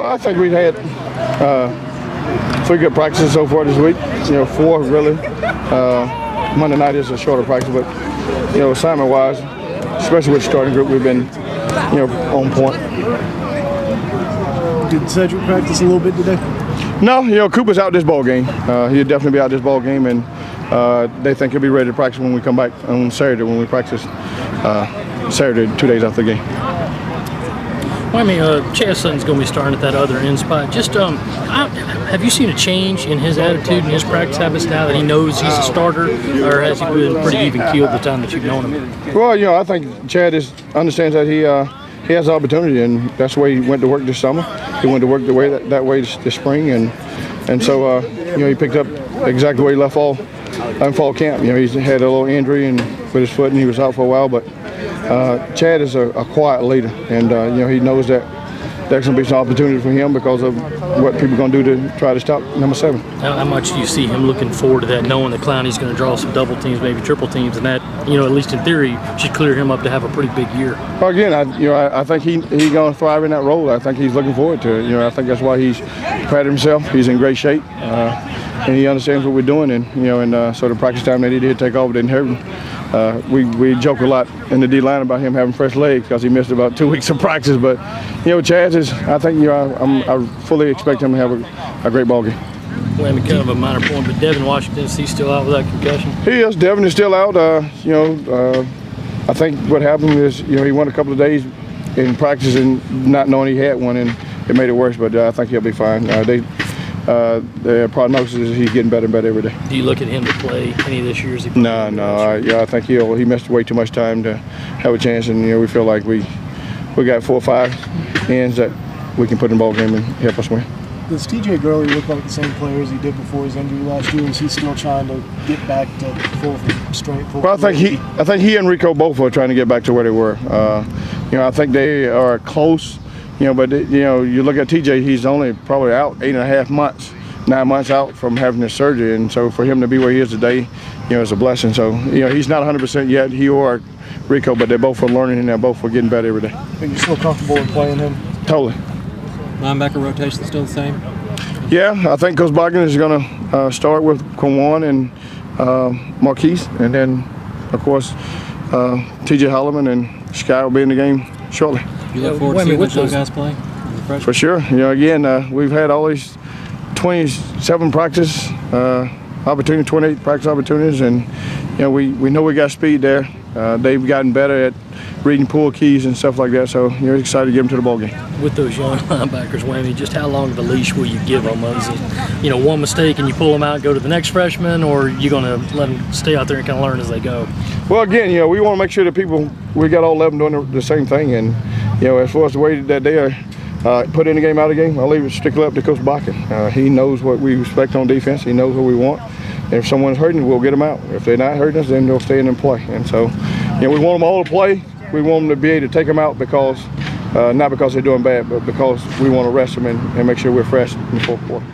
Well, I think we've had 3 good practices so far this week. 4 really. Monday night is a shorter practice, but assignment-wise, especially with the starting group, we've been on point. Did Cedric practice a little bit today? No, Cooper's out this ball game. He'll definitely be out this ball game, and they think he'll be ready to practice when we come back on Saturday when we practice Saturday, 2 days after the game. Well, Chad Sutton's going to be starting at that other end spot. Just have you seen a change in his attitude and his practice habits now that he knows he's a starter, or has he been pretty even-keeled the time that you've known him? Well, I think Chad understands that he has the opportunity, and that's the way he went to work this summer. He went to work that way this spring, and so he picked up exactly the way he left fall camp. He's had a little injury and with his foot, and he was out for a while, but Chad is a quiet leader, and he knows that there's going to be some opportunity for him because of what people are going to do to try to stop number 7. How much do you see him looking forward to that, knowing that Clowney's going to draw some double teams, maybe triple teams, and that, at least in theory, should clear him up to have a pretty big year? Well, again, I think he's going to thrive in that role. I think he's looking forward to it. I think that's why he's proud of himself. He's in great shape, and he understands what we're doing. And so the practice time that he did take off didn't hurt him. We joke a lot in the D-line about him having fresh legs because he missed about 2 weeks of practice. But Chad is, I think, I fully expect him to have a great ball game. Well, kind of a minor point, but Devin Washington, is he still out with that concussion? He is. Devin is still out. I think what happened is, he went a couple of days in practice and not knowing he had one, and it made it worse. But I think he'll be fine. The prognosis is he's getting better and better every day. Do you look at him to play any of this year? No. I think he missed way too much time to have a chance, and we feel like we got 4 or 5 ends that we can put in the ball game and help us win. Does TJ Gurley look like the same player as he did before his injury last year? Is he still trying to get back to full strength? Well, I think he and Rico both are trying to get back to where they were. I think they are close. But you look at TJ, he's only probably out 8.5 months, 9 months out from having his surgery, and so for him to be where he is today, is a blessing. So he's not 100% yet, he or Rico, but they both are learning and they both are getting better every day. Are you still comfortable in playing him? Totally. Linebacker rotation still the same? Yeah, I think Coach Bogdan is going to start with Kwan and Marquise, and then of course TJ Holloman and Sky will be in the game shortly. You look forward to seeing those guys play? For sure. Again, we've had all these 27 practice opportunities, 28 practice opportunities, and we know we got speed there. They've gotten better at reading pull keys and stuff like that, so excited to get them to the ball game. With those young linebackers, Whammy, just how long of a leash will you give them? Is it, one mistake and you pull them out and go to the next freshman, or are you going to let them stay out there and kind of learn as they go? Well, again, we want to make sure that we got all 11 doing the same thing, and as far as the way that they are put in the game, out of the game, I'll leave it strictly up to Coach Bogdan. He knows what we expect on defense. He knows what we want. And if someone's hurting, we'll get them out. If they're not hurting us, then they'll stay in and play. And so, we want them all to play. We want them to be able to take them out because, not because they're doing bad, but because we want to rest them and make sure we're fresh in the fourth quarter.